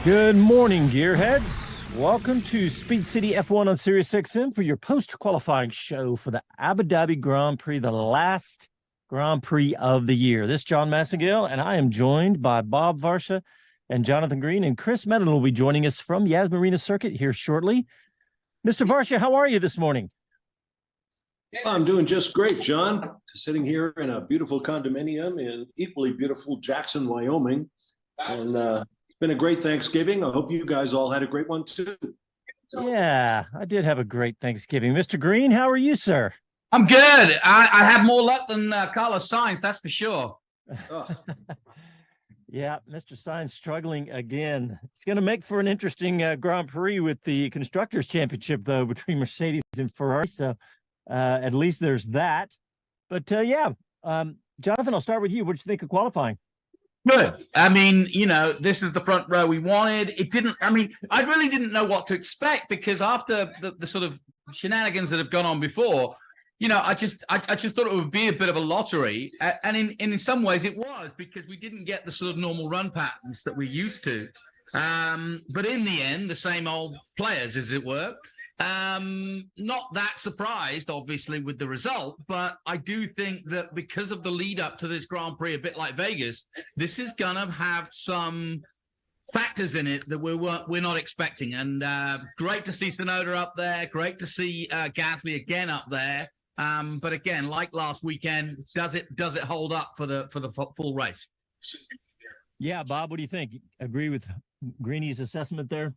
Good morning, gearheads. Welcome to Speed City F1 on SiriusXM for your post-qualifying show for the Abu Dhabi Grand Prix, the last Grand Prix of the year. This is John Massengale, and I am joined by Bob Varsha and Jonathan Green, and Chris Medland will be joining us from Yas Marina circuit here shortly. Mr. Varsha, how are you this morning? I'm doing just great, John. Sitting here in a beautiful condominium in equally beautiful Jackson, Wyoming. And it's been a great Thanksgiving. I hope you guys all had a great one too. Yeah, I did have a great Thanksgiving. Mr. Green, how are you, sir? I'm good. I have more luck than Carlos Sainz, that's for sure. Yeah, Mr. Sainz struggling again. It's going to make for an interesting Grand Prix with the Constructors' Championship, though, between Mercedes and Ferrari. So at least there's that. But Jonathan, I'll start with you. What did you think of qualifying? Good. I mean, this is the front row we wanted. I really didn't know what to expect because after the sort of shenanigans that have gone on before, I just thought it would be a bit of a lottery. And in some ways it was because we didn't get the sort of normal run patterns that we're used to. But in the end, the same old players, as it were. Not that surprised, obviously, with the result, but I do think that because of the lead up to this Grand Prix, a bit like Vegas, this is going to have some factors in it that we're not expecting. And great to see Tsunoda up there. Great to see Gasly again up there. But again, like last weekend, does it hold up for the full race? Yeah, Bob, what do you think? Agree with Greeny's assessment there?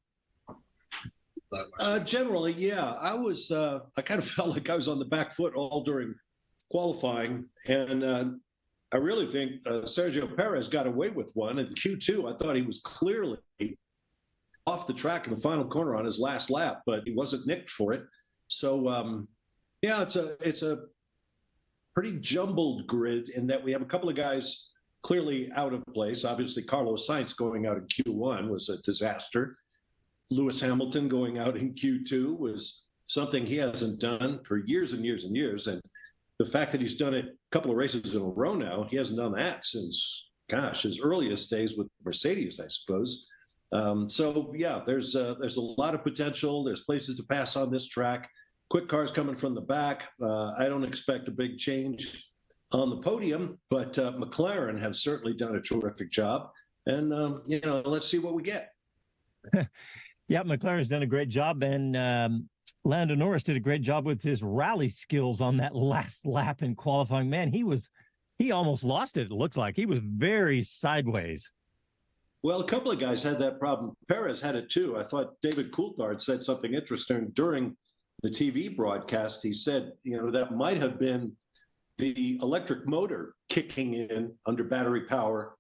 Generally, yeah. I kind of felt like I was on the back foot all during qualifying. And I really think Sergio Perez got away with one. In Q2, I thought he was clearly off the track in the final corner on his last lap, but he wasn't nicked for it. So, yeah, it's a pretty jumbled grid in that we have a couple of guys clearly out of place. Obviously, Carlos Sainz going out in Q1 was a disaster. Lewis Hamilton going out in Q2 was something he hasn't done for years and years and years. And the fact that he's done it a couple of races in a row now, he hasn't done that since, his earliest days with Mercedes, I suppose. So, yeah, there's a lot of potential. There's places to pass on this track. Quick cars coming from the back. I don't expect a big change on the podium, but McLaren have certainly done a terrific job. And, let's see what we get. Yeah, McLaren's done a great job, and Lando Norris did a great job with his rally skills on that last lap in qualifying. Man, he almost lost it. It looked like he was very sideways. Well, a couple of guys had that problem. Perez had it too. I thought David Coulthard said something interesting during the TV broadcast. He said, that might have been the electric motor kicking in under battery power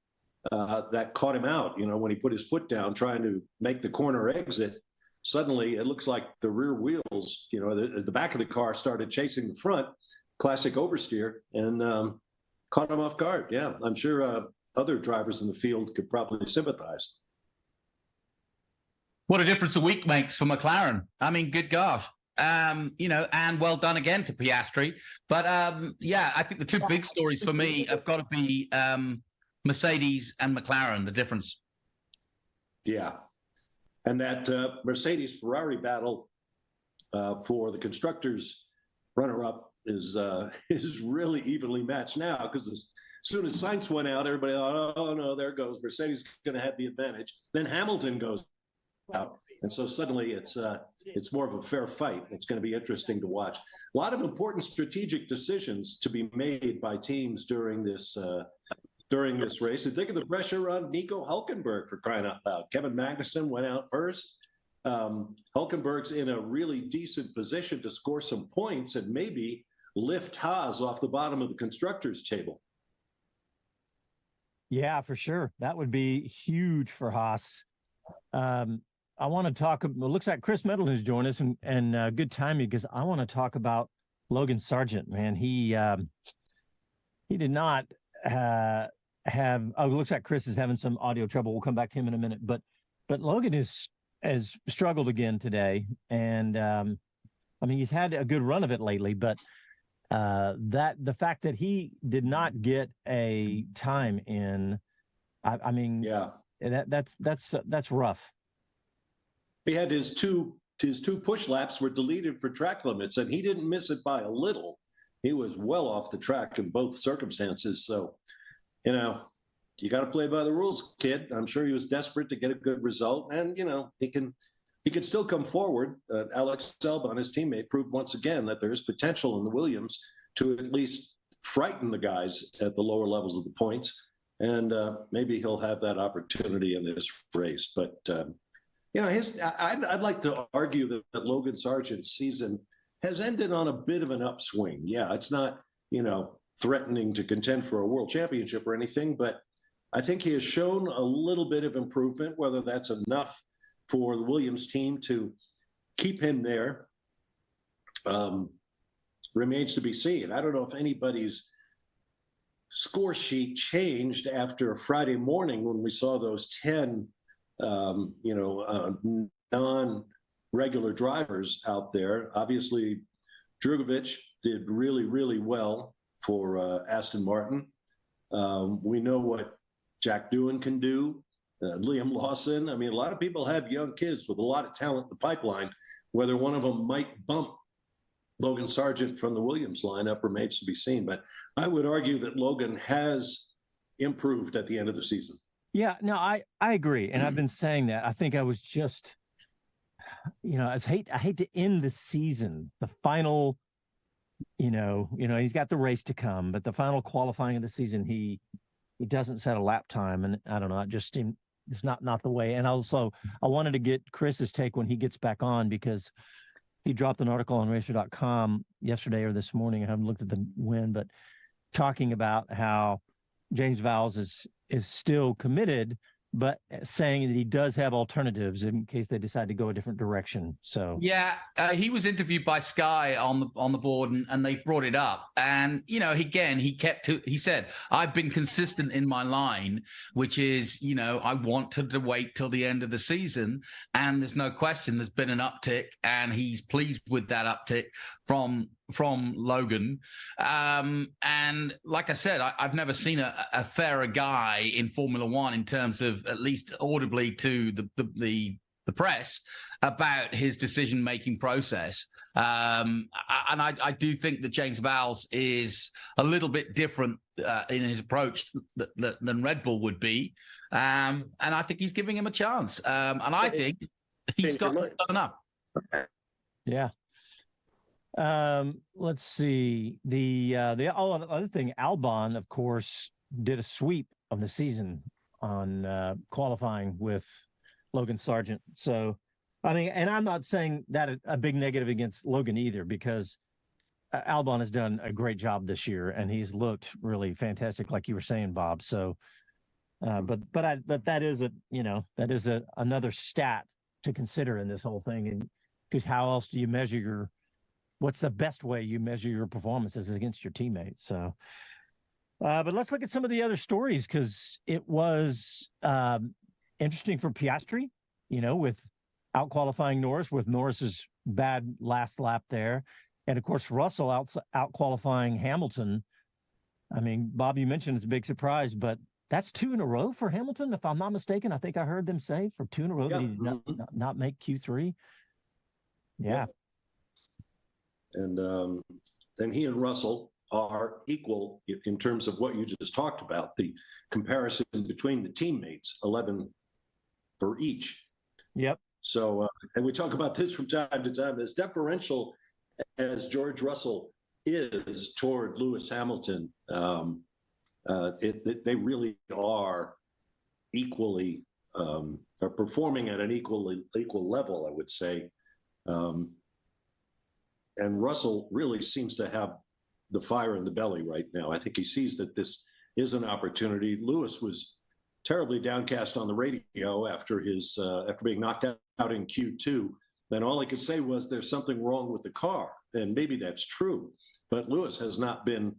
that caught him out, when he put his foot down trying to make the corner exit. Suddenly, it looks like the rear wheels, the back of the car started chasing the front, classic oversteer, and caught him off guard. Yeah, I'm sure other drivers in the field could probably sympathize. What a difference a week makes for McLaren. I mean, good gosh. And well done again to Piastri. But, I think the two big stories for me have got to be Mercedes and McLaren, the difference. Yeah. And that Mercedes-Ferrari battle for the constructors runner-up is really evenly matched now, because as soon as Sainz went out, everybody thought, oh, no, there goes. Mercedes going to have the advantage. Then Hamilton goes out. And so suddenly it's more of a fair fight. It's going to be interesting to watch. A lot of important strategic decisions to be made by teams during this race. And think of the pressure on Nico Hülkenberg, for crying out loud. Kevin Magnussen went out first. Hülkenberg's in a really decent position to score some points and maybe lift Haas off the bottom of the constructors' table. Yeah, for sure. That would be huge for Haas. I want to talk. It looks like Chris Medland has joined us, and good timing, because I want to talk about Logan Sargent. Man, he did not have. Oh, it looks like Chris is having some audio trouble. We'll come back to him in a minute. But Logan has struggled again today, and he's had a good run of it lately. But the fact that he did not get a time in, yeah. And that's rough. He had his two push laps were deleted for track limits, and he didn't miss it by a little. He was well off the track in both circumstances. So, you know, you got to play by the rules, kid. I'm sure he was desperate to get a good result, and you know, he can still come forward. Alex Albon, his teammate, proved once again that there's potential in the Williams to at least frighten the guys at the lower levels of the points, and maybe he'll have that opportunity in this race. But you know, I'd like to argue that Logan Sargent's season has ended on a bit of an upswing. Yeah, it's not, you know, threatening to contend for a world championship or anything, but I think he has shown a little bit of improvement. Whether that's enough for the Williams team to keep him there remains to be seen. I don't know if anybody's score sheet changed after Friday morning when we saw those 10 non-regular drivers out there. Obviously, Drugovich did really, really well for Aston Martin. We know what Jack Doohan can do, Liam Lawson. I mean, a lot of people have young kids with a lot of talent in the pipeline. Whether one of them might bump Logan Sargent from the Williams lineup remains to be seen. But I would argue that Logan has improved at the end of the season. Yeah, no, I agree. And I've been saying that. I think I was just, you know, I hate to end the season, the final, you know, he's got the race to come, but the final qualifying of the season, he doesn't set a lap time. And I don't know, it's not the way. And also I wanted to get Chris's take when he gets back on, because he dropped an article on racer.com yesterday or this morning. I haven't looked at the win, but talking about how James Vowles is still committed, but saying that he does have alternatives in case they decide to go a different direction. So yeah, he was interviewed by Sky on the board, and they brought it up. And you know, he said, "I've been consistent in my line, which is, you know, I wanted to wait till the end of the season, and there's no question there's been an uptick, and he's pleased with that uptick from Logan." And like I said, I've never seen a fairer guy in Formula One in terms of, at least audibly to the press, about his decision-making process. And I do think that James Vowles is a little bit different in his approach than Red Bull would be. And I think he's giving him a chance. And I think he's got enough. Yeah. Let's see. The other thing, Albon, of course, did a sweep of the season on qualifying with Logan Sargent. So, I mean, and I'm not saying that a big negative against Logan either, because Albon has done a great job this year, and he's looked really fantastic, like you were saying, Bob. So, but that is another stat to consider in this whole thing, and because how else do you measure what's the best way you measure your performances against your teammates? So, but let's look at some of the other stories, because it was interesting for Piastri, you know, with out qualifying Norris, with Norris's bad last lap there. And of course, Russell out qualifying Hamilton. I mean, Bob, you mentioned it's a big surprise, but that's 2 in a row for Hamilton, if I'm not mistaken. I think I heard them say for 2 in a row that he did not make Q3. Yeah. And then he and Russell are equal in terms of what you just talked about, the comparison between the teammates, 11 for each. Yep. So, and we talk about this from time to time, as deferential as George Russell is toward Lewis Hamilton, they really are equally, are performing at an equal level, I would say. And Russell really seems to have the fire in the belly right now. I think he sees that this is an opportunity. Lewis was terribly downcast on the radio after being knocked out in Q2. And all he could say was, there's something wrong with the car. And maybe that's true. But Lewis has not been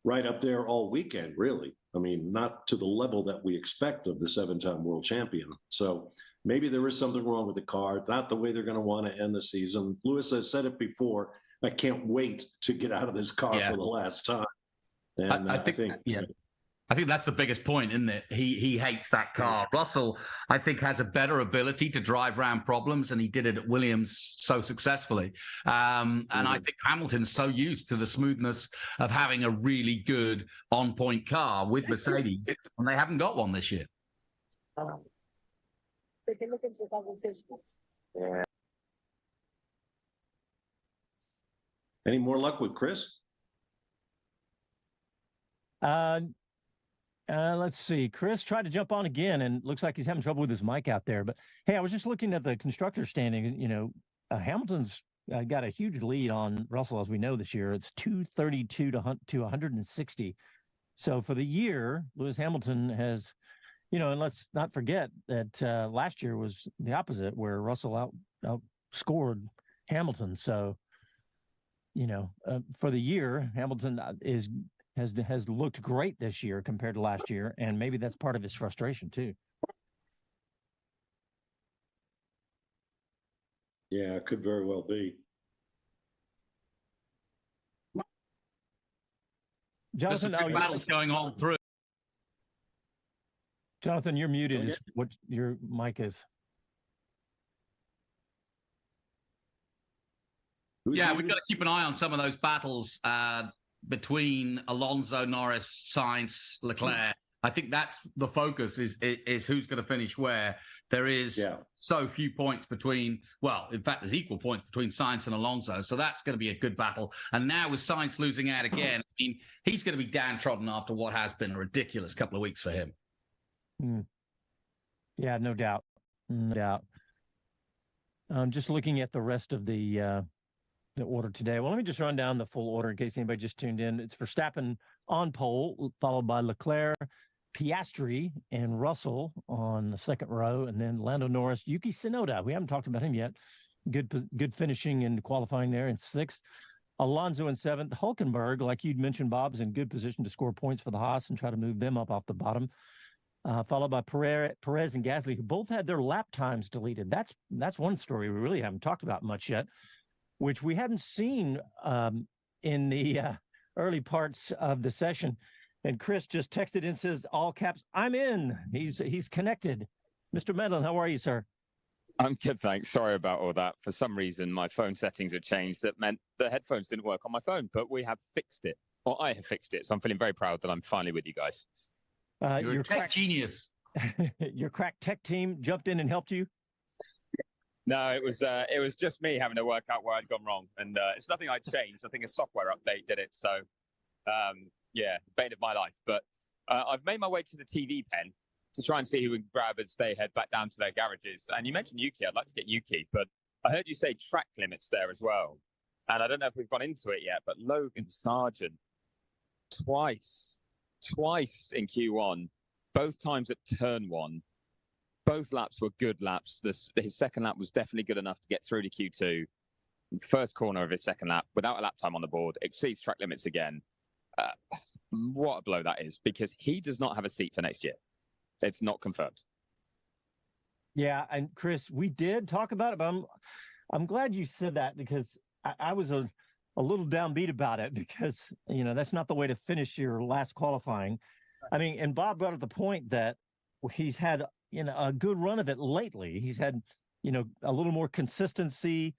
right up there all weekend, really. I mean, not to the level that we expect of the 7-time world champion. So maybe there is something wrong with the car, not the way they're going to want to end the season. Lewis has said it before, I can't wait to get out of this car for the last time. And I think yeah. I think that's the biggest point, isn't it? He hates that car. Russell, I think, has a better ability to drive around problems, and he did it at Williams so successfully. And I think Hamilton's so used to the smoothness of having a really good on-point car with Mercedes, and they haven't got one this year. Any more luck with Chris? Let's see. Chris tried to jump on again, and looks like he's having trouble with his mic out there. But hey, I was just looking at the constructor standing. You know, Hamilton's got a huge lead on Russell, as we know this year. It's 232 to 160. So for the year, Lewis Hamilton has, you know, and let's not forget that last year was the opposite, where Russell outscored Hamilton. So, you know, for the year, Hamilton has looked great this year compared to last year, and maybe that's part of his frustration too. Yeah, it could very well be. Jonathan, battle's going on through. Jonathan, you're muted. Is what your mic is. Yeah, we've got to keep an eye on some of those battles between Alonso, Norris, Sainz, Leclerc. I think that's the focus is who's going to finish where. There is so few points between, well, in fact, there's equal points between Sainz and Alonso. So that's going to be a good battle. And now with Sainz losing out again, I mean, he's going to be downtrodden after what has been a ridiculous couple of weeks for him. Yeah, no doubt. No doubt. Just looking at the rest of the order today. Well, let me just run down the full order in case anybody just tuned in. It's Verstappen on pole, followed by Leclerc, Piastri, and Russell on the second row, and then Lando Norris, Yuki Tsunoda. We haven't talked about him yet. Good finishing and qualifying there in sixth. Alonso in seventh. Hulkenberg, like you'd mentioned, Bob, is in good position to score points for the Haas and try to move them up off the bottom. Followed by Perez and Gasly, who both had their lap times deleted. That's one story we really haven't talked about much yet, which we hadn't seen in the early parts of the session. And Chris just texted in, says, all caps, I'm in. He's connected. Mr. Medland, how are you, sir? I'm good, thanks. Sorry about all that. For some reason, my phone settings had changed. That meant the headphones didn't work on my phone, but we have fixed it. Or I have fixed it. So I'm feeling very proud that I'm finally with you guys. You're a tech genius. Your crack tech team jumped in and helped you? No, it was just me having to work out where I'd gone wrong. And it's nothing I'd changed. I think a software update did it. So, yeah, bane of my life. But I've made my way to the TV pen to try and see who we can grab and head back down to their garages. And you mentioned Yuki. I'd like to get Yuki, but I heard you say track limits there as well. And I don't know if we've gone into it yet, but Logan Sargent, twice in Q1, both times at turn one. Both laps were good laps. His second lap was definitely good enough to get through to Q2. First corner of his second lap, without a lap time on the board, exceeds track limits again. What a blow that is, because he does not have a seat for next year. It's not confirmed. Yeah, and Chris, we did talk about it, but I'm glad you said that, because I was a little downbeat about it, because, you know, that's not the way to finish your last qualifying. I mean, and Bob brought up the point that he's had, you know, a good run of it lately. He's had, you know, a little more consistency,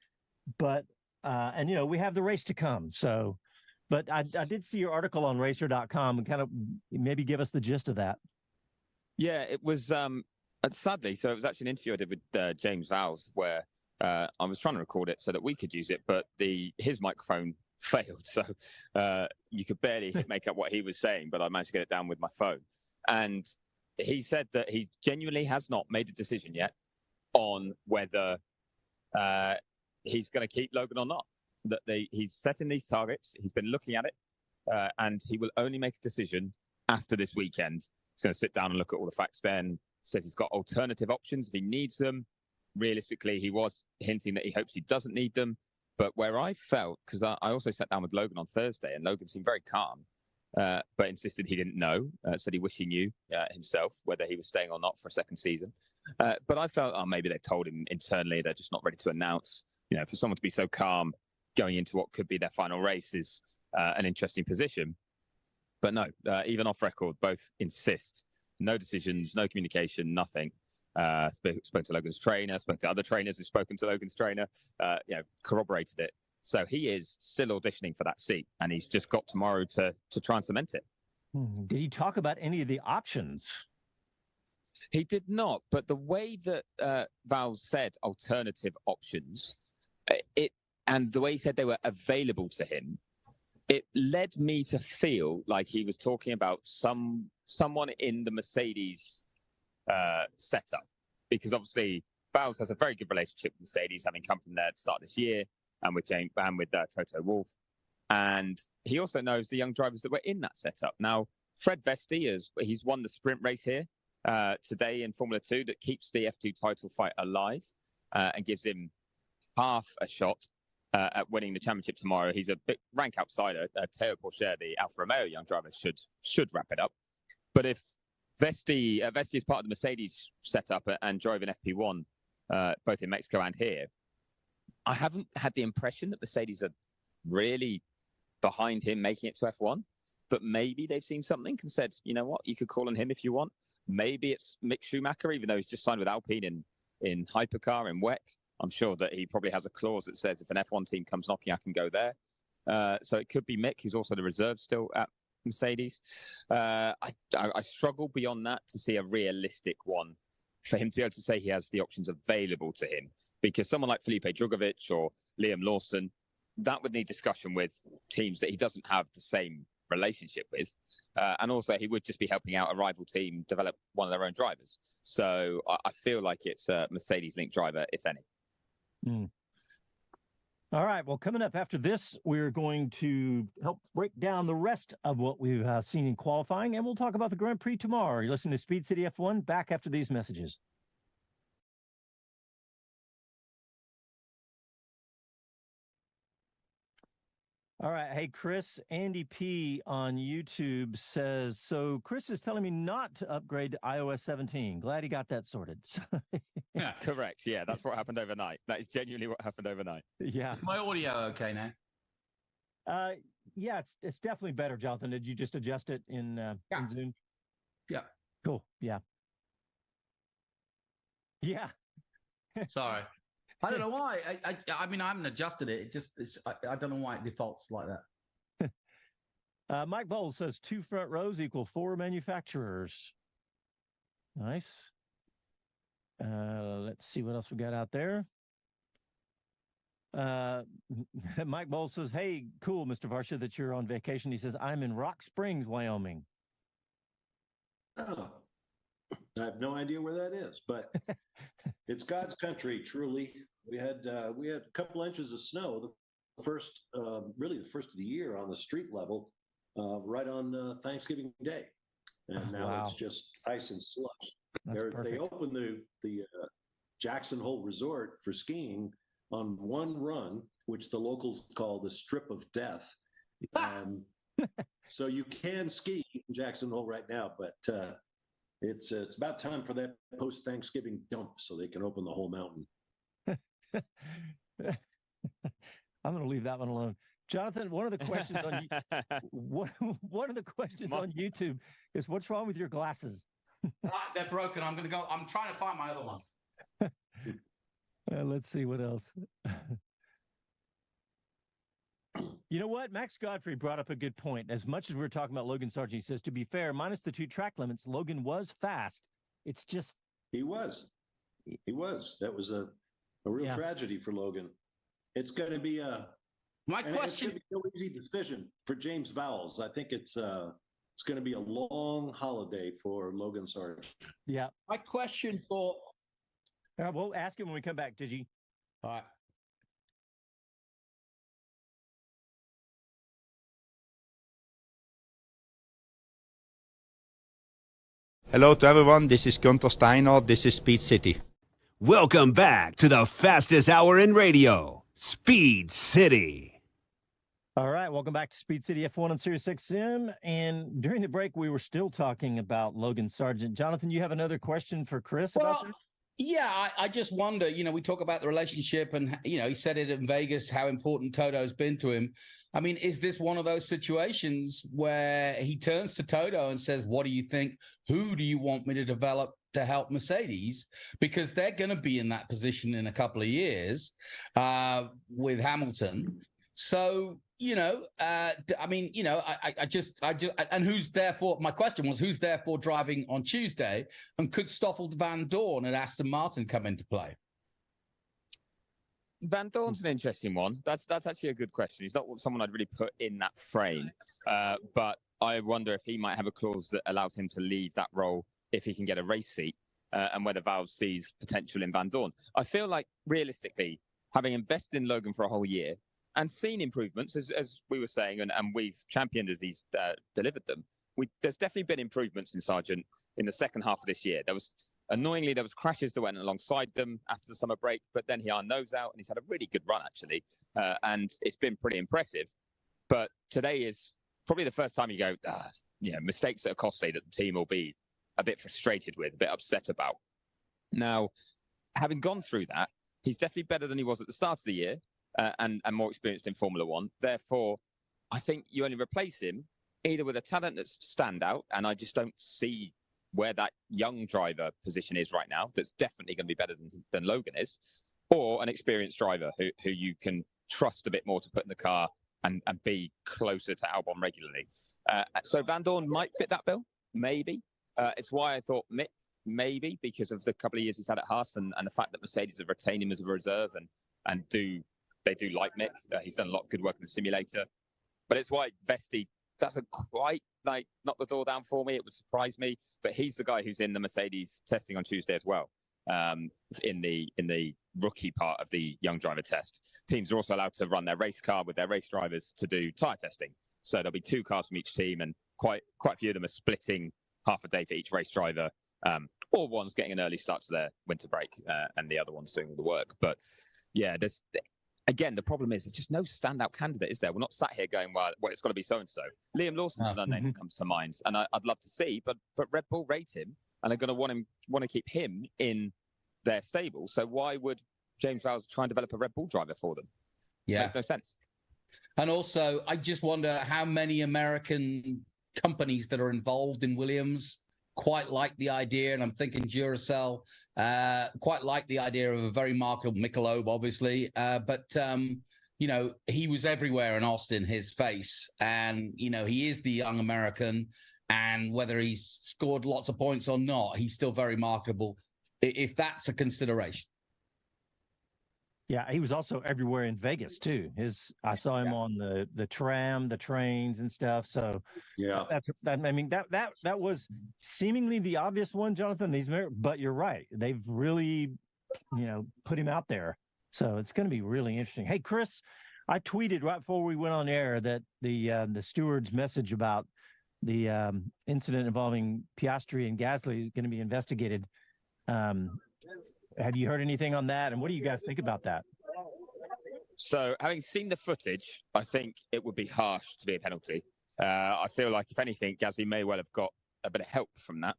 but, and, you know, we have the race to come. So, but I did see your article on racer.com and kind of maybe give us the gist of that. Yeah, it was, sadly, so it was actually an interview I did with James Vowles where I was trying to record it so that we could use it, but his microphone failed. So you could barely make out what he was saying, but I managed to get it down with my phone. And he said that he genuinely has not made a decision yet on whether he's going to keep Logan or not. That he's setting these targets, he's been looking at it, and he will only make a decision after this weekend. He's going to sit down and look at all the facts then, says he's got alternative options if he needs them. Realistically, he was hinting that he hopes he doesn't need them. But where I felt, because I also sat down with Logan on Thursday, and Logan seemed very calm, but insisted he didn't know, said he wished he knew himself whether he was staying or not for a second season. But I felt, maybe they've told him internally, they're just not ready to announce. You know, for someone to be so calm going into what could be their final race is an interesting position. But no, even off record, both insist no decisions, no communication, nothing. Spoke to Logan's trainer, spoke to other trainers who've spoken to Logan's trainer, corroborated it. So he is still auditioning for that seat, and he's just got tomorrow to try and cement it. Did he talk about any of the options? He did not, but the way that Val said alternative options, and the way he said they were available to him, it led me to feel like he was talking about someone in the Mercedes setup, because obviously Vowles has a very good relationship with Mercedes, having come from there at the start of this year, and with James and with Toto Wolff, and he also knows the young drivers that were in that setup. Now, Fred Vesti, he's won the sprint race here today in Formula 2 that keeps the F2 title fight alive and gives him half a shot at winning the championship tomorrow. He's a big rank outsider. Teo Pourchaire, the Alfa Romeo young driver, should wrap it up. But if Vesti is part of the Mercedes setup and driving FP1, both in Mexico and here, I haven't had the impression that Mercedes are really behind him making it to F1. But maybe they've seen something and said, you know what, you could call on him if you want. Maybe it's Mick Schumacher, even though he's just signed with Alpine in Hypercar in WEC. I'm sure that he probably has a clause that says if an F1 team comes knocking, I can go there. So it could be Mick, who's also the reserve still at Mercedes. I struggle beyond that to see a realistic one for him to be able to say he has the options available to him, because someone like Felipe Drugovich or Liam Lawson, that would need discussion with teams that he doesn't have the same relationship with, and also he would just be helping out a rival team develop one of their own drivers. So I feel like it's a Mercedes-linked driver, if any. All right. Well, coming up after this, we're going to help break down the rest of what we've seen in qualifying, and we'll talk about the Grand Prix tomorrow. You're listening to Speed City F1. Back after these messages. All right. Hey, Chris, Andy P on YouTube says, so Chris is telling me not to upgrade to iOS 17. Glad he got that sorted. Yeah, correct. Yeah, that's what happened overnight. That is genuinely what happened overnight. Yeah. Is my audio okay now? Yeah, it's definitely better, Jonathan. Did you just adjust it in Zoom? Yeah. Cool. Yeah. Yeah. Sorry. I don't know why. I mean, I haven't adjusted it. I don't know why it defaults like that. Mike Bowles says 2 front rows equal 4 manufacturers. Nice. Let's see what else we got out there. Mike Bowles says, hey, cool, Mr. Varsha, that you're on vacation. He says, I'm in Rock Springs, Wyoming. Oh, I have no idea where that is, but it's God's country. Truly, we had a couple inches of snow, really the first of the year on the street level, right on Thanksgiving Day, and now It's just ice and slush. They opened the Jackson Hole Resort for skiing on one run, which the locals call the Strip of Death. So you can ski in Jackson Hole right now, but it's about time for that post-Thanksgiving dump so they can open the whole mountain. I'm going to leave that one alone. Jonathan, one of the questions on on YouTube is, what's wrong with your glasses? They're broken. I'm trying to find my other ones. Let's see what else. You know what? Max Godfrey brought up a good point. As much as we were talking about Logan Sargent, he says, to be fair, minus the 2 track limits, Logan was fast. It's just... He was. That was a real tragedy for Logan. It's going to be my question. It's going to be no easy decision for James Vowles. I think it's going to be a long holiday for Logan Sargent. Yeah. My question for... we'll ask him when we come back, Digi. All right. Hello to everyone, this is Gunther Steiner, this is Speed City. Welcome back to the fastest hour in radio, Speed City. All right, welcome back to Speed City F1 on SiriusXM. And during the break, we were still talking about Logan Sargent. Jonathan, you have another question for Chris about this? Yeah, I just wonder, we talk about the relationship and, he said it in Vegas, how important Toto's been to him. I mean, is this one of those situations where he turns to Toto and says, what do you think? Who do you want me to develop to help Mercedes? Because they're going to be in that position in a couple of years with Hamilton. So, and who's therefore, my question was, who's therefore driving on Tuesday? And could Stoffel Van Dorn and Aston Martin come into play? Van Dorn's an interesting one. That's actually a good question. He's not someone I'd really put in that frame. But I wonder if he might have a clause that allows him to leave that role if he can get a race seat, and whether Valve sees potential in Van Dorn. I feel like, realistically, having invested in Logan for a whole year and seen improvements, as we were saying, and we've championed as he's delivered them, there's definitely been improvements in Sargent in the second half of this year. Annoyingly, there was crashes that went alongside them after the summer break, but then he nose out and he's had a really good run, actually. And it's been pretty impressive. But today is probably the first time you go, mistakes that are costly that the team will be a bit frustrated with, a bit upset about. Now, having gone through that, he's definitely better than he was at the start of the year and more experienced in Formula One. Therefore, I think you only replace him either with a talent that's standout, and I just don't see where that young driver position is right now, that's definitely going to be better than Logan is, or an experienced driver who you can trust a bit more to put in the car and be closer to Albon regularly. So Van Dorn might fit that bill, maybe. It's why I thought Mick, maybe, because of the couple of years he's had at Haas and the fact that Mercedes have retained him as a reserve and they do like Mick. He's done a lot of good work in the simulator. But it's why Vesti doesn't quite knock the door down for me. It would surprise me, but he's the guy who's in the Mercedes testing on Tuesday as well, in the rookie part of the young driver test. Teams are also allowed to run their race car with their race drivers to do tyre testing. So there'll be 2 cars from each team, and quite a few of them are splitting half a day for each race driver, or one's getting an early start to their winter break, and the other one's doing all the work. But yeah, again, the problem is there's just no standout candidate, is there? We're not sat here going, well, it's got to be so-and-so. Liam Lawson's another name that comes to mind, and I'd love to see, but Red Bull rate him, and they're going to want to keep him in their stable. So why would James Vowles try and develop a Red Bull driver for them? Yeah. Makes no sense. And also, I just wonder how many American companies that are involved in Williams quite like the idea, and I'm thinking Duracell, quite like the idea of a very marketable Michelob, obviously. But he was everywhere in Austin, his face. And, he is the young American. And whether he's scored lots of points or not, he's still very marketable, if that's a consideration. Yeah, he was also everywhere in Vegas too. I saw him on the tram, the trains and stuff. So yeah, that was seemingly the obvious one, Jonathan. But you're right. They've really, put him out there. So it's going to be really interesting. Hey, Chris, I tweeted right before we went on air that the steward's message about the incident involving Piastri and Gasly is going to be investigated. Have you heard anything on that? And what do you guys think about that? So, having seen the footage, I think it would be harsh to be a penalty. I feel like, if anything, Gasly may well have got a bit of help from that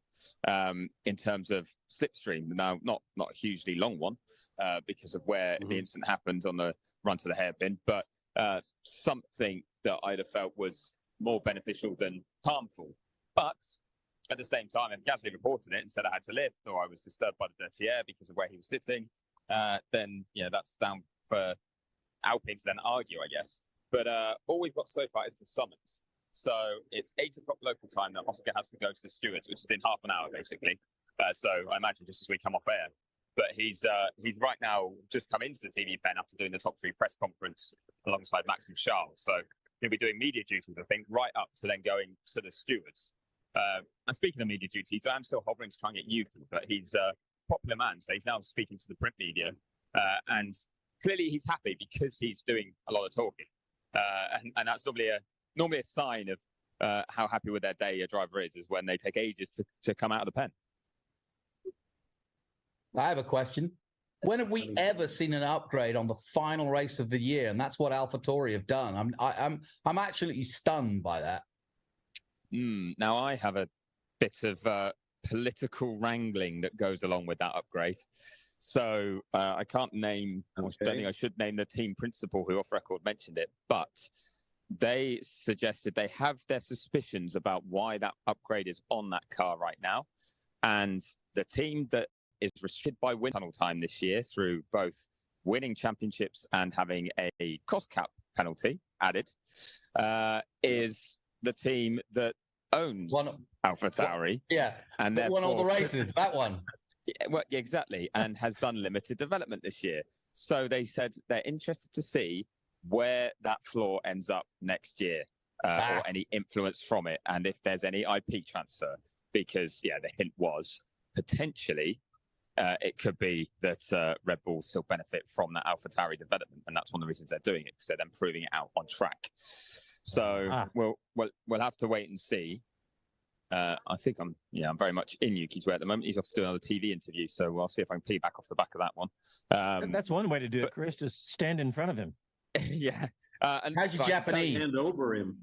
in terms of slipstream. Now, not a hugely long one because of where the incident happened on the run to the hairpin, but something that I'd have felt was more beneficial than harmful. But at the same time, if Gasly reported it and said I had to lift or I was disturbed by the dirty air because of where he was sitting, then that's down for Alpine to then argue, I guess. But all we've got so far is the summons. So it's 8 o'clock local time that Oscar has to go to the stewards, which is in half an hour, basically. So I imagine just as we come off air. But he's right now just come into the TV pen after doing the top 3 press conference alongside Max and Charles. So he'll be doing media duties, I think, right up to then going to the stewards. And speaking of media duties, I'm still hovering to try and get Yuki, but he's a popular man, so he's now speaking to the print media. And clearly he's happy because he's doing a lot of talking. And that's normally a sign of how happy with their day a driver is when they take ages to come out of the pen. I have a question. When have we ever seen an upgrade on the final race of the year? And that's what AlphaTauri have done. I'm absolutely stunned by that. Now, I have a bit of political wrangling that goes along with that upgrade. So I can't name, I don't think I should name the team principal who off record mentioned it, but they suggested they have their suspicions about why that upgrade is on that car right now. And the team that is restricted by wind tunnel time this year through both winning championships and having a cost cap penalty added is the team that owns AlphaTauri. Yeah, and that won all the races, that one. Well, yeah, exactly, and has done limited development this year. So they said they're interested to see where that floor ends up next year, or any influence from it, and if there's any IP transfer. Because, yeah, the hint was potentially it could be that Red Bull still benefit from that AlphaTauri development, and that's one of the reasons they're doing it, because they're then proving it out on track. So we'll have to wait and see. I think I'm very much in Yuki's way at the moment. He's off to do another TV interview, so I'll see if I can piggyback off the back of that one. That's one way to do it, Chris. Just stand in front of him. Yeah. And how's your Japanese? Hand over him.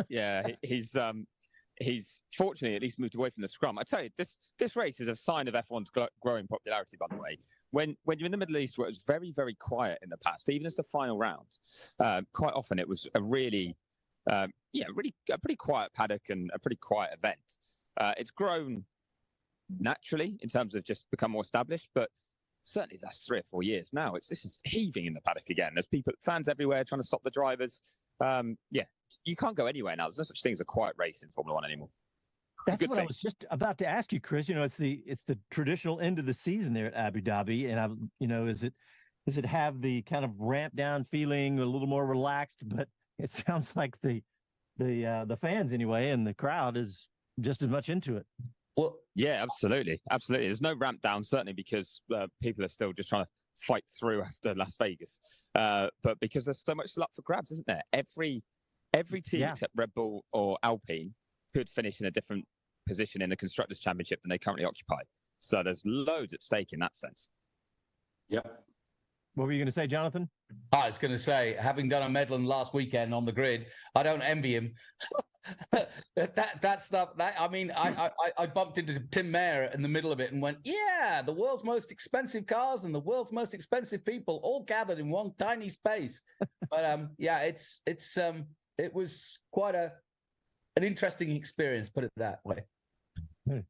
Yeah, he's fortunately at least moved away from the scrum. I tell you, this race is a sign of F1's growing popularity, by the way. When you're in the Middle East, where it was very, very quiet in the past, even as the final round, quite often it was a really a pretty quiet paddock and a pretty quiet event. It's grown naturally in terms of just become more established, but certainly the last 3 or 4 years now, this is heaving in the paddock again. There's fans everywhere trying to stop the drivers. You can't go anywhere now. There's no such thing as a quiet race in Formula One anymore. That's what I was just about to ask you, Chris. It's the traditional end of the season there at Abu Dhabi, and does it have the kind of ramp down feeling, a little more relaxed? But it sounds like the fans anyway, and the crowd is just as much into it. Well, yeah, absolutely. There's no ramp down, certainly because people are still just trying to fight through after Las Vegas. But because there's so much up for grabs, isn't there? Every team except Red Bull or Alpine could finish in a different position in the Constructors' Championship than they currently occupy. So there's loads at stake in that sense. Yep. What were you going to say, Jonathan? I was going to say, having done a Medland last weekend on the grid, I don't envy him. that stuff. I bumped into Tim Mayer in the middle of it and went, "Yeah, the world's most expensive cars and the world's most expensive people all gathered in one tiny space." But it was quite an interesting experience, put it that way.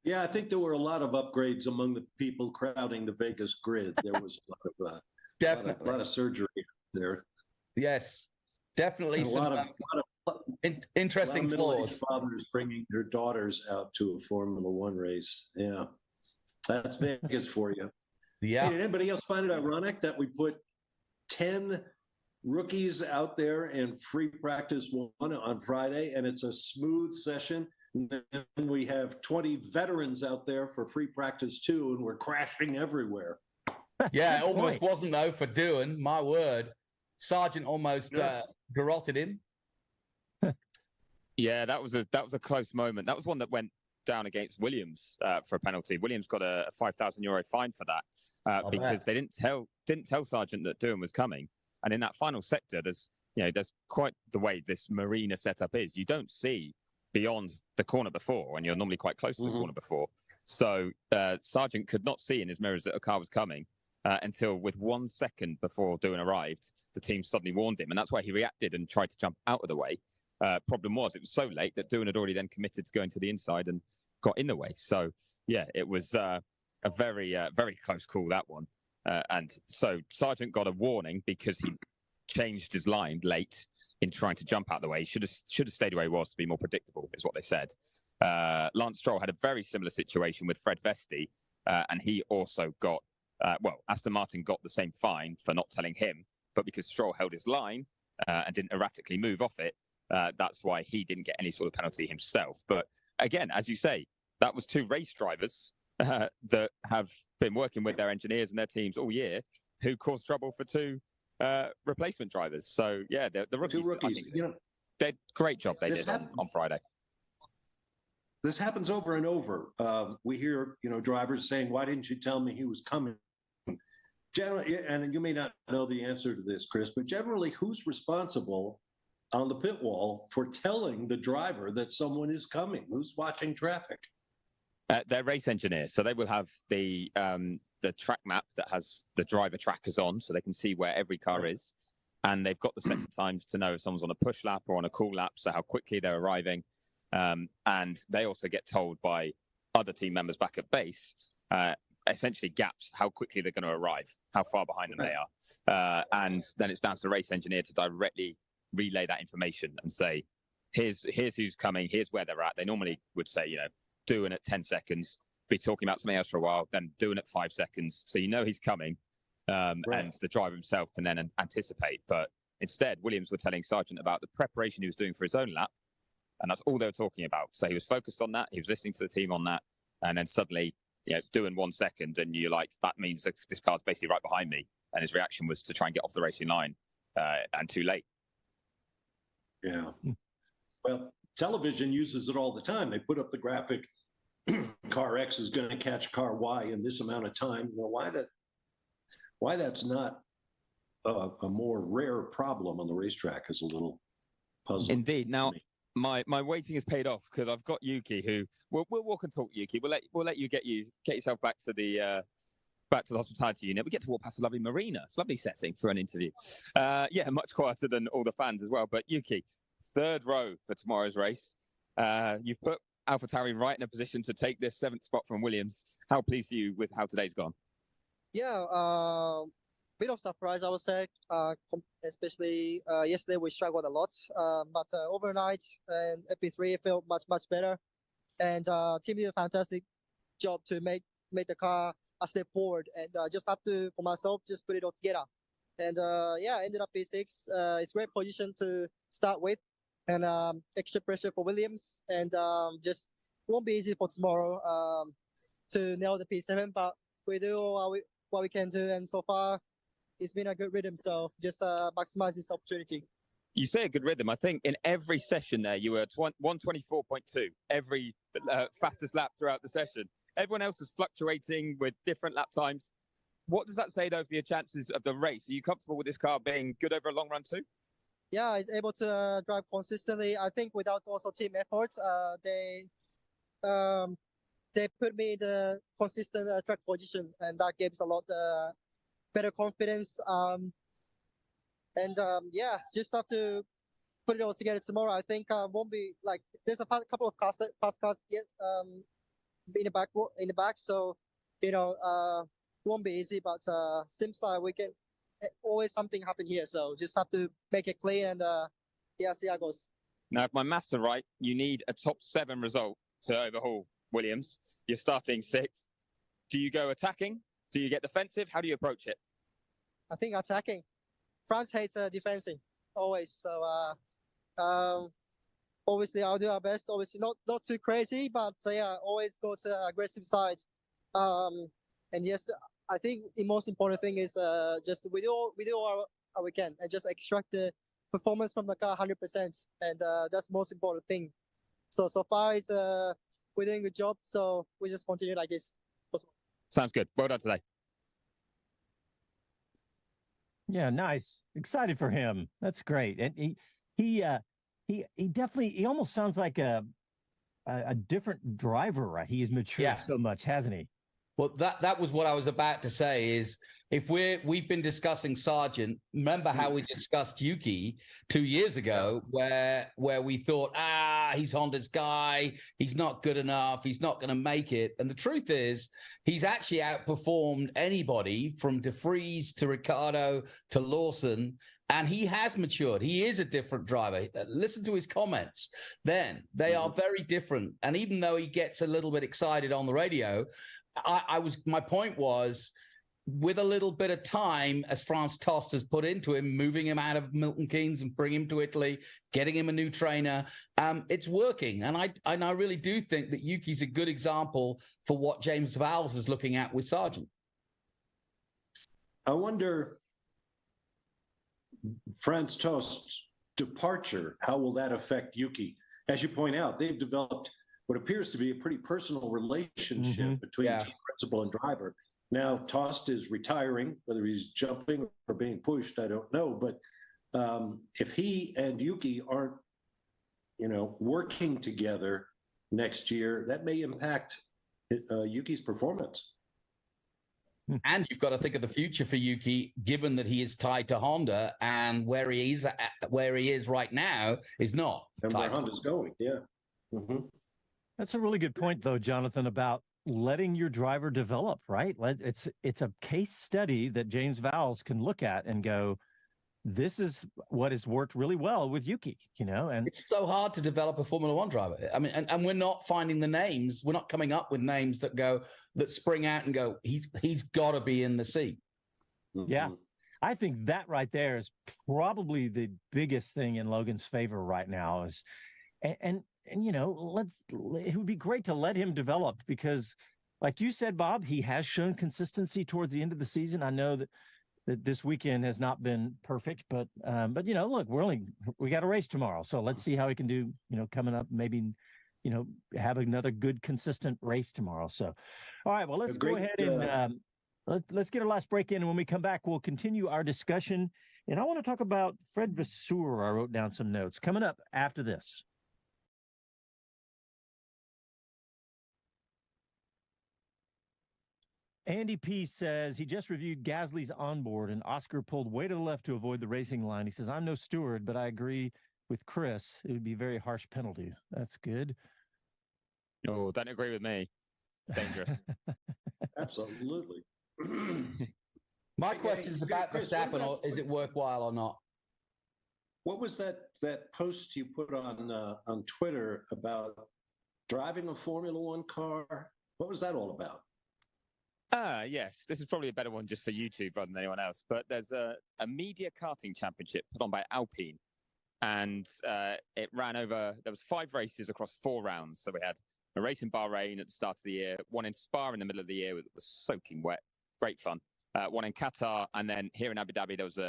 Yeah, I think there were a lot of upgrades among the people crowding the Vegas grid. There was a lot of surgery there. Yes, definitely. A lot of interesting flaws. Fathers bringing their daughters out to a Formula One race. Yeah, that's Vegas for you. Yeah. Hey, did anybody else find it ironic that we put 10 rookies out there in free practice 1 on Friday, and it's a smooth session? And then we have 20 veterans out there for free practice 2, and we're crashing everywhere. Yeah, it almost wasn't though for Doohan. My word, Sargent almost garroted him. Yeah, that was a close moment. That was one that went down against Williams for a penalty. Williams got a €5,000 fine for that because they didn't tell Sargent that Doohan was coming. And in that final sector, there's quite the way this Marina setup is. You don't see beyond the corner before, and you're normally quite close to the corner before. So Sargent could not see in his mirrors that a car was coming until with 1 second before Doohan arrived, the team suddenly warned him. And that's why he reacted and tried to jump out of the way. Problem was, it was so late that Doohan had already then committed to going to the inside and got in the way. So, yeah, it was a very, very close call, that one. And so Sargent got a warning because he changed his line late in trying to jump out of the way. He should have stayed where he was to be more predictable, is what they said. Lance Stroll had a very similar situation with Fred Vesti, and he also got, Aston Martin got the same fine for not telling him, but because Stroll held his line and didn't erratically move off it, that's why he didn't get any sort of penalty himself. But again, as you say, that was 2 race drivers that have been working with their engineers and their teams all year who caused trouble for 2 replacement drivers. So, yeah, the rookies, 2 rookies. They great job they did on Friday. This happens over and over. We hear, drivers saying, "Why didn't you tell me he was coming?" Generally, and you may not know the answer to this, Chris, but generally, who's responsible on the pit wall for telling the driver that someone is coming? Who's watching traffic? They're race engineers, so they will have the track map that has the driver trackers on, so they can see where every car is. and they've got the second times to know if someone's on a push lap or on a cool lap, so how quickly they're arriving. And they also get told by other team members back at base, essentially gaps, how quickly they're going to arrive, how far behind them they are. And then it's down to the race engineer to directly relay that information and say, here's who's coming, here's where they're at. They normally would say, doing at 10 seconds, be talking about something else for a while, then doing at 5 seconds. So he's coming, and the driver himself can then anticipate. But instead, Williams were telling Sargent about the preparation he was doing for his own lap, and that's all they were talking about. So he was focused on that, he was listening to the team on that, and then suddenly, doing 1 second, and you're like, that means that this car's basically right behind me. And his reaction was to try and get off the racing line, and too late. Yeah. Well, television uses it all the time. They put up the graphic, car X is going to catch car Y in this amount of time. Why that's not a more rare problem on the racetrack is a little puzzling. Indeed. Now, my waiting has paid off, because I've got Yuki, who we'll walk and talk. Yuki, we'll let you get yourself back to the hospitality unit. We get to walk past a lovely marina. It's a lovely setting for an interview. Much quieter than all the fans as well. But Yuki, third row for tomorrow's race. You've put AlphaTauri right in a position to take this 7th spot from Williams. How pleased are you with how today's gone? Yeah, bit of surprise, I would say. Especially yesterday we struggled a lot, but overnight and FP3 felt much better. And team did a fantastic job to make the car a step forward. And just have to, for myself, just put it all together. And ended up P6. It's a great position to start with, and extra pressure for Williams. And just won't be easy for tomorrow to nail the P7, but we do what we can do. And so far, it's been a good rhythm. So just maximize this opportunity. You say a good rhythm. I think in every session there, you were 124.2, every fastest lap throughout the session. Everyone else was fluctuating with different lap times. What does that say, though, for your chances of the race? Are you comfortable with this car being good over a long run, too? Yeah, it's able to drive consistently. I think without also team efforts, they put me in the consistent track position, and that gives a lot better confidence. Just have to put it all together tomorrow. I think won't be like, there's a couple of fast cars yet in the back, so won't be easy, but seems like we can always something happen here. So just have to make it clean and see how it goes. Now, if my maths are right, you need a top 7 result to overhaul Williams. You're starting 6th. Do you go attacking? Do you get defensive? How do you approach it? I think attacking. France hates defending always. So obviously I'll do our best. Obviously not too crazy, but always go to the aggressive side. And yes, I think the most important thing is just we do our we can, and just extract the performance from the car 100%, and that's the most important thing. So far it's we're doing a good job, so we just continue like this. Sounds good. Well done today. Yeah, nice. Excited for him. That's great. And he definitely, he almost sounds like a different driver, right? He's matured so much, hasn't he? Well, that was what I was about to say, is if we've been discussing Sargent, remember how we discussed Yuki 2 years ago, where we thought, he's Honda's guy, he's not good enough, he's not going to make it. And the truth is, he's actually outperformed anybody from De Vries to Ricciardo to Lawson, and he has matured. He is a different driver. Listen to his comments then. They are very different. And even though he gets a little bit excited on the radio, my point was, with a little bit of time, as France Tost has put into him, moving him out of Milton Keynes and bringing him to Italy, getting him a new trainer, it's working. And I really do think that Yuki's a good example for what James Vowles is looking at with Sargent. I wonder, France Tost's departure, how will that affect Yuki? As you point out, they've developed what appears to be a pretty personal relationship between team principal and driver. Now, Tost is retiring. Whether he's jumping or being pushed, I don't know. But if he and Yuki aren't, working together next year, that may impact Yuki's performance. And you've got to think of the future for Yuki, given that he is tied to Honda, and where he is right now is not. And where Honda's going, yeah. Mm-hmm. That's a really good point, though, Jonathan, about letting your driver develop, right? It's a case study that James Vowles can look at and go, this is what has worked really well with Yuki, and it's so hard to develop a Formula One driver. I mean, and we're not finding the names. We're not coming up with names that spring out and go, he's got to be in the seat. Mm-hmm. Yeah. I think that right there is probably the biggest thing in Logan's favor right now is, and it would be great to let him develop because like you said, Bob, he has shown consistency towards the end of the season. I know that this weekend has not been perfect, but look, we got a race tomorrow, so let's see how he can do. Coming up, maybe have another good, consistent race tomorrow. So, all right, well, let's go ahead and let's get our last break in, and when we come back, we'll continue our discussion. And I want to talk about Fred Vasseur. I wrote down some notes coming up after this. Andy P says he just reviewed Gasly's onboard and Oscar pulled way to the left to avoid the racing line. He says, I'm no steward, but I agree with Chris. It would be a very harsh penalty. That's good. Oh, don't agree with me. Dangerous. Absolutely. My question is about Verstappen, or is it worthwhile or not? What was that post you put on Twitter about driving a Formula One car? What was that all about? Yes, this is probably a better one just for YouTube rather than anyone else. But there's a media karting championship put on by Alpine, and it ran over. There was 5 races across 4 rounds. So we had a race in Bahrain at the start of the year, one in Spa in the middle of the year, it was soaking wet, great fun. One in Qatar, and then here in Abu Dhabi there was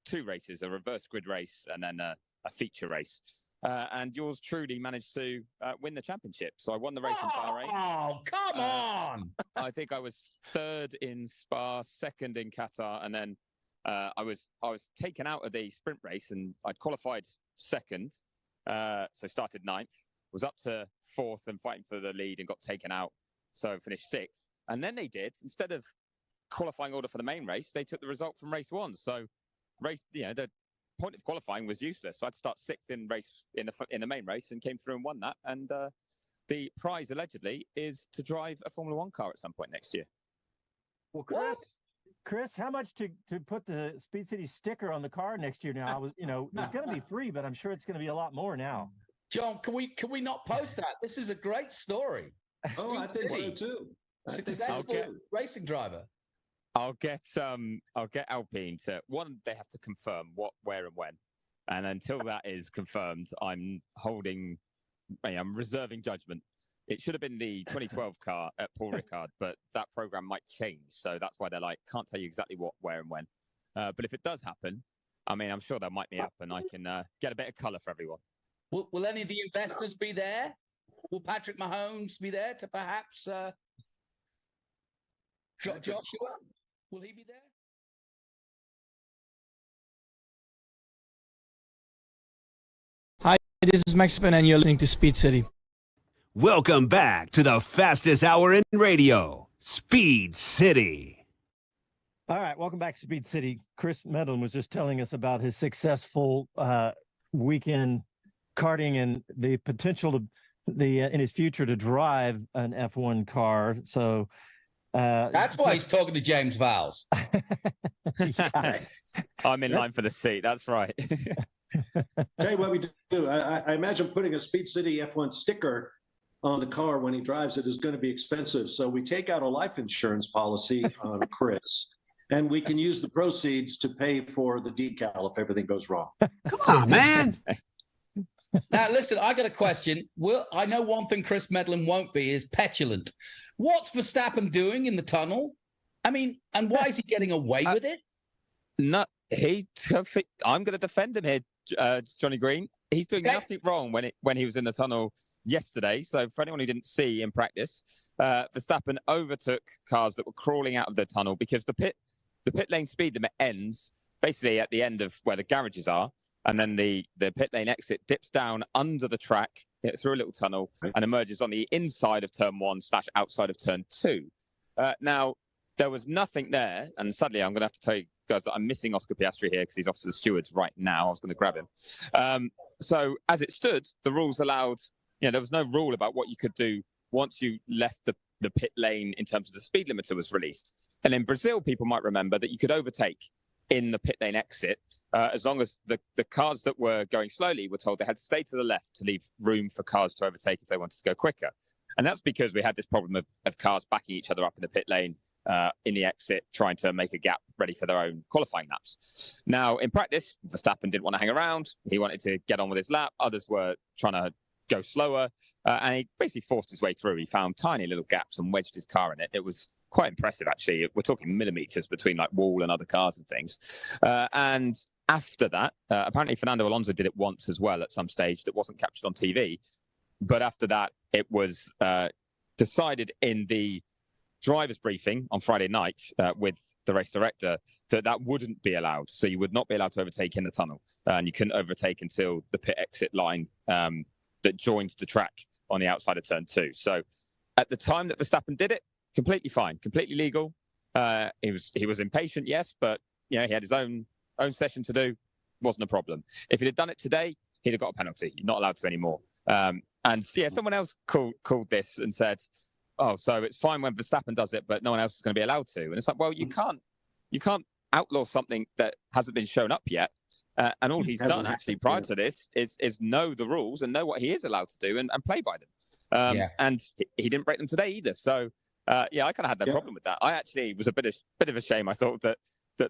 2 races, a reverse grid race and then a feature race. And yours truly managed to win the championship. So I won the race in Bahrain. Oh, come on! I think I was 3rd in Spa, 2nd in Qatar, and then I was taken out of the sprint race, and I'd qualified 2nd, so started 9th, was up to 4th and fighting for the lead, and got taken out, so I finished 6th. And then they did, instead of qualifying order for the main race, they took the result from race 1. So the point of qualifying was useless. So I'd start 6th in the main race and came through and won that. And the prize allegedly is to drive a Formula One car at some point next year. Well, Chris, how much to put the Speed City sticker on the car next year? Now, it's going to be free, but I'm sure it's going to be a lot more now. John, can we not post that? This is a great story. Oh, I think so too. Successful racing driver. I'll get Alpine to they have to confirm what, where, and when, and until that is confirmed, I'm reserving judgment. It should have been the 2012 car at Paul Ricard, but that program might change, so that's why they're like, can't tell you exactly what, where, and when. But if it does happen, I'm sure they'll mic me up, and I can get a bit of colour for everyone. Will any of the investors be there? Will Patrick Mahomes be there to perhaps Joshua? Will he be there? Hi, this is Max Penn, and you're listening to Speed City. Welcome back to the fastest hour in radio, Speed City. All right, welcome back to Speed City. Chris Medland was just telling us about his successful weekend karting and the potential in his future to drive an F1 car. So that's why he's talking to James Vowles. I'm in line for the seat. That's right. Tell you what we do. I imagine putting a Speed City F1 sticker on the car when he drives it is going to be expensive. So we take out a life insurance policy on Chris, and we can use the proceeds to pay for the decal if everything goes wrong. Come on, man. Now, listen, I got a question. I know one thing Chris Medland won't be is petulant. What's Verstappen doing in the tunnel? And why is he getting away with it? No, I'm going to defend him here, Johnny Green. He's doing nothing wrong when he was in the tunnel yesterday. So for anyone who didn't see in practice, Verstappen overtook cars that were crawling out of the tunnel because the pit lane speed limit ends basically at the end of where the garages are. And then the pit lane exit dips down under the track through a little tunnel and emerges on the inside of turn 1 / outside of turn 2. Now, there was nothing there. And sadly, I'm going to have to tell you guys that I'm missing Oscar Piastri here because he's off to the stewards right now. I was going to grab him. So as it stood, the rules allowed, there was no rule about what you could do once you left the pit lane in terms of the speed limiter was released. And in Brazil, people might remember that you could overtake in the pit lane exit as long as the cars that were going slowly were told they had to stay to the left to leave room for cars to overtake if they wanted to go quicker. And that's because we had this problem of cars backing each other up in the pit lane in the exit, trying to make a gap ready for their own qualifying laps. Now, in practice, Verstappen didn't want to hang around. He wanted to get on with his lap. Others were trying to go slower, and he basically forced his way through. He found tiny little gaps and wedged his car in it. It was quite impressive, actually. We're talking millimeters between like wall and other cars and things. And after that, apparently Fernando Alonso did it once as well at some stage that wasn't captured on TV. But after that, it was decided in the driver's briefing on Friday night with the race director that wouldn't be allowed. So you would not be allowed to overtake in the tunnel, and you couldn't overtake until the pit exit line that joins the track on the outside of turn 2. So at the time that Verstappen did it, completely fine, completely legal. He was impatient, yes, but he had his own session to do. Wasn't a problem. If he'd have done it today, he'd have got a penalty. You're not allowed to anymore. And someone else called this and said, "Oh, so it's fine when Verstappen does it, but no one else is going to be allowed to." And it's like, well, you can't outlaw something that hasn't been shown up yet. And all he's done actually prior to this is know the rules and know what he is allowed to do and play by them. And he didn't break them today either. So I kind of had no problem with that. I actually was a bit of a shame. I thought that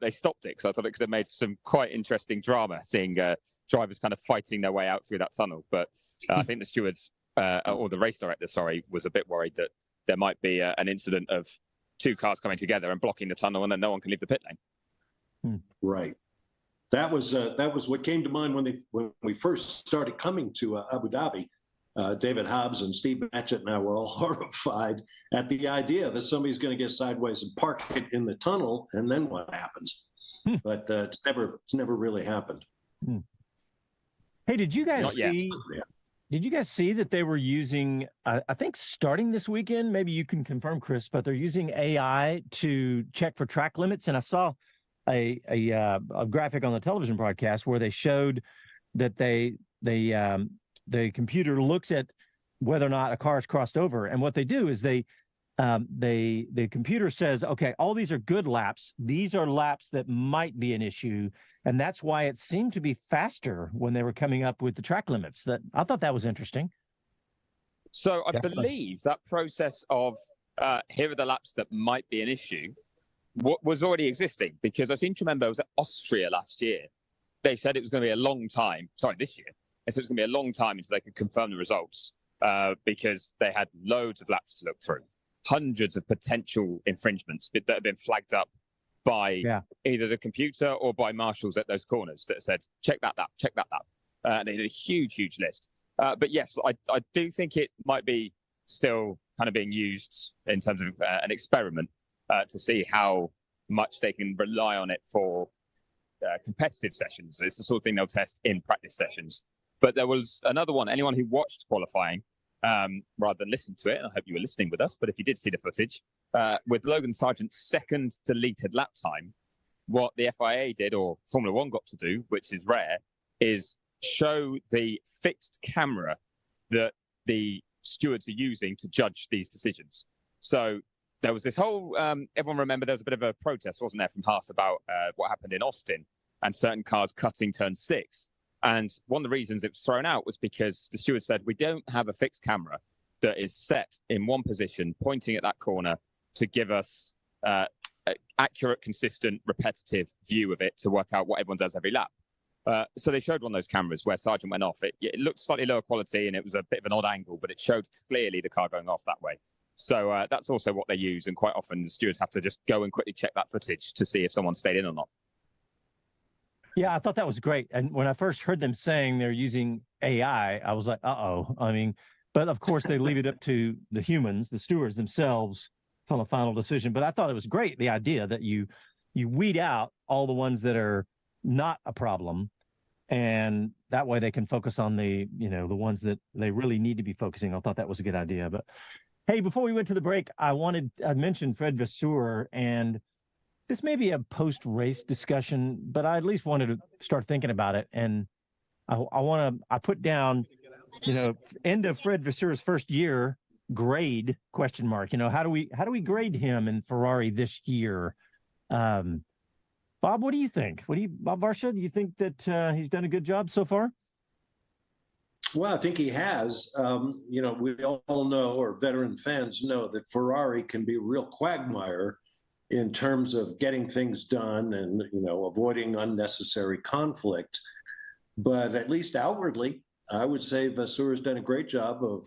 they stopped it because I thought it could have made some quite interesting drama, seeing drivers kind of fighting their way out through that tunnel. But I think the stewards or the race director, was a bit worried that there might be an incident of two cars coming together and blocking the tunnel, and then no one can leave the pit lane. Right. That was what came to mind when we first started coming to Abu Dhabi. David Hobbs and Steve Matchett and I were all horrified at the idea that somebody's going to get sideways and park it in the tunnel, and then what happens? But it's never really happened. Hey, did you guys see? Did you guys see that they were using? I think starting this weekend, maybe you can confirm, Chris, but they're using AI to check for track limits. And I saw a graphic on the television broadcast where they showed that the computer looks at whether or not a car is crossed over, and what they do is the computer says, okay, all these are good laps. These are laps that might be an issue, and that's why it seemed to be faster when they were coming up with the track limits. That I thought that was interesting. So I believe that process of here are the laps that might be an issue was already existing, because I seem to remember it was at Austria last year. They said it was going to be a long time. Sorry, this year. They said it was going to be a long time until they could confirm the results because they had loads of laps to look through, hundreds of potential infringements that had been flagged up by either the computer or by marshals at those corners that said, check that lap, check that lap. They did a huge list. But yes, I do think it might be still kind of being used in terms of an experiment to see how much they can rely on it for competitive sessions. It's the sort of thing they'll test in practice sessions. But there was another one. Anyone who watched qualifying rather than listen to it, and I hope you were listening with us, but if you did see the footage, with Logan Sargent's second deleted lap time, what the FIA did, or Formula One got to do, which is rare, is show the fixed camera that the stewards are using to judge these decisions. So there was this whole, everyone remember there was a bit of a protest, wasn't there, from Haas about what happened in Austin and certain cars cutting turn 6. And one of the reasons it was thrown out was because the steward said, we don't have a fixed camera that is set in one position, pointing at that corner to give us an accurate, consistent, repetitive view of it to work out what everyone does every lap. So they showed one of those cameras where Sargent went off. It looked slightly lower quality and it was a bit of an odd angle, but it showed clearly the car going off that way. So that's also what they use. And quite often the stewards have to just go and quickly check that footage to see if someone stayed in or not. Yeah, I thought that was great. And when I first heard them saying they're using AI, I was like, uh-oh. I mean, but of course they leave it up to the humans, the stewards themselves, on the final decision. But I thought it was great, the idea that you weed out all the ones that are not a problem, and that way they can focus on the ones that they really need to be focusing on. I thought that was a good idea. But Hey, before we went to the break, I mentioned Fred Vasseur, and this may be a post-race discussion, but I at least wanted to start thinking about it. And I put down, end of Fred Vasseur's first year grade ? How do we grade him in Ferrari this year? Bob, what do you think? Bob Varsha, do you think that he's done a good job so far? Well, I think he has. We all know, or veteran fans know, that Ferrari can be a real quagmire in terms of getting things done and, avoiding unnecessary conflict. But at least outwardly, I would say Vasseur has done a great job of,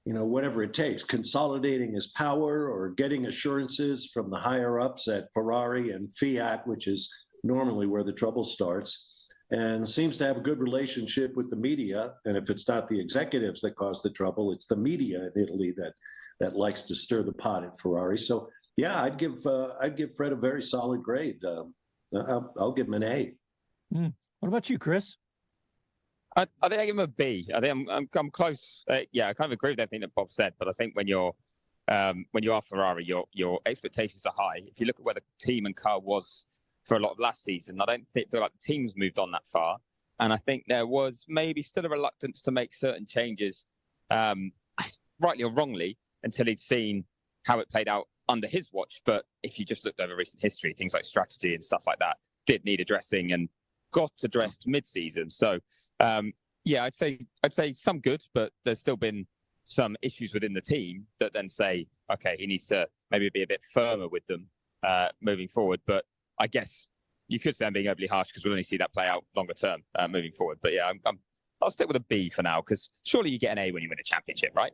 whatever it takes, consolidating his power or getting assurances from the higher ups at Ferrari and Fiat, which is normally where the trouble starts, and seems to have a good relationship with the media. And if it's not the executives that cause the trouble, it's the media in Italy that likes to stir the pot at Ferrari. So yeah, I'd give Fred a very solid grade. I'll give him an A. What about you, Chris? I think I give him a B. I think I'm close. I kind of agree with everything that Bob said, but I think when you are Ferrari, your expectations are high. If you look at where the team and car was for a lot of last season, I don't feel like the team's moved on that far, and I think there was maybe still a reluctance to make certain changes, rightly or wrongly, until he'd seen how it played out under his watch. But if you just looked over recent history, things like strategy and stuff like that did need addressing and got addressed mid-season. So, I'd say some good, but there's still been some issues within the team that then say, okay, he needs to maybe be a bit firmer with them moving forward. But I guess you could say I'm being overly harsh because we'll only see that play out longer term moving forward. But yeah, I'll stick with a B for now, because surely you get an A when you win a championship, right?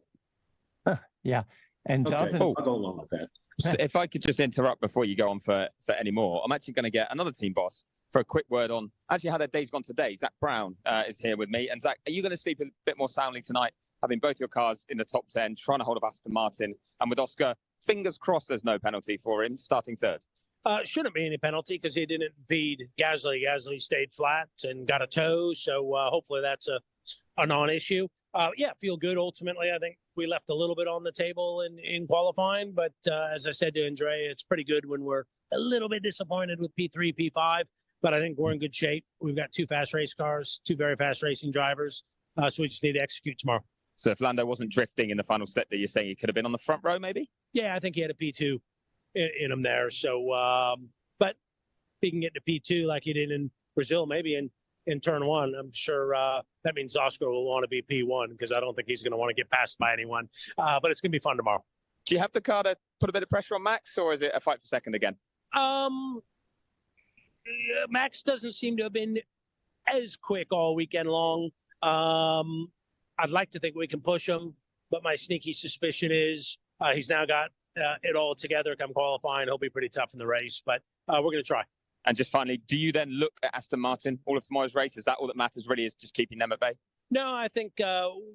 Yeah. And Jonathan, I'll go along with that. So if I could just interrupt before you go on for any more, I'm actually going to get another team boss for a quick word on actually how their day's gone today. Zach Brown is here with me. And Zach, are you going to sleep a bit more soundly tonight, having both your cars in the top 10, trying to hold up Aston Martin, and with Oscar, fingers crossed there's no penalty for him, starting third? Shouldn't be any penalty because he didn't impede Gasly. Gasly stayed flat and got a tow, so hopefully that's a non-issue. Feel good ultimately. I think we left a little bit on the table in qualifying, but as I said to Andre, it's pretty good when we're a little bit disappointed with P3, P5, but I think we're in good shape. We've got two fast race cars, two very fast racing drivers, so we just need to execute tomorrow. So if Lando wasn't drifting in the final set, that you're saying he could have been on the front row maybe? Yeah, I think he had a P2 in him there. So, but he can get to P2 like he did in Brazil, maybe in turn one. I'm sure that means Oscar will want to be P1 because I don't think he's going to want to get passed by anyone. But it's going to be fun tomorrow. Do you have the car to put a bit of pressure on Max, or is it a fight for second again? Max doesn't seem to have been as quick all weekend long. I'd like to think we can push him, but my sneaky suspicion is he's now got it all together come qualifying. He'll be pretty tough in the race, but we're going to try. And just finally, do you then look at Aston Martin all of tomorrow's race? Is that all that matters really, is just keeping them at bay? No, I think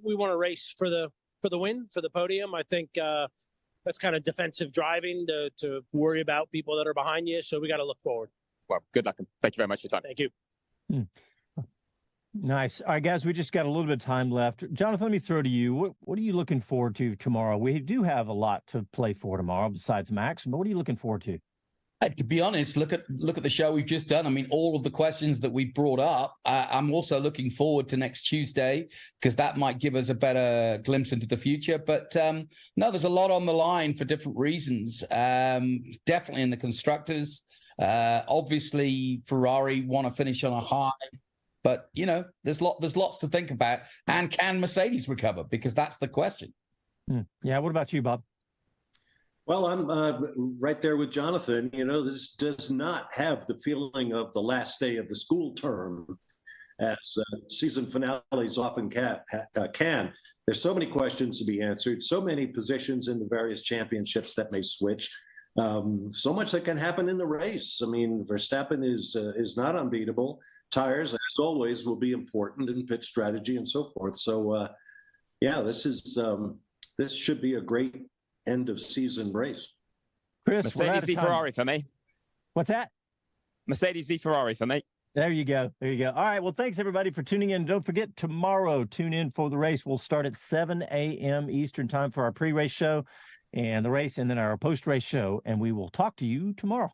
we want to race for the win, for the podium. I think that's kind of defensive driving to worry about people that are behind you. So we got to look forward. Well, good luck. And thank you very much for your time. Thank you. Nice. All right, guys, we just got a little bit of time left. Jonathan, let me throw to you. What are you looking forward to tomorrow? We do have a lot to play for tomorrow besides Max, but what are you looking forward to? To be honest, look at the show we've just done. I mean, all of the questions that we brought up, I'm also looking forward to next Tuesday because that might give us a better glimpse into the future. But no, there's a lot on the line for different reasons. Definitely in the constructors. Obviously, Ferrari want to finish on a high. But, there's lots to think about. And can Mercedes recover? Because that's the question. Yeah. What about you, Bob? Well, I'm right there with Jonathan. This does not have the feeling of the last day of the school term as season finales often can. There's so many questions to be answered, so many positions in the various championships that may switch, so much that can happen in the race. I mean, Verstappen is not unbeatable. Tires, as always, will be important in pit strategy and so forth. So, this should be a great end of season race. Chris, Mercedes v Ferrari for me. What's that? Mercedes v Ferrari for me. There you go. There you go. All right. Well, thanks everybody for tuning in. Don't forget, tomorrow, tune in for the race. We'll start at 7 a.m. Eastern time for our pre-race show and the race, and then our post-race show. And we will talk to you tomorrow.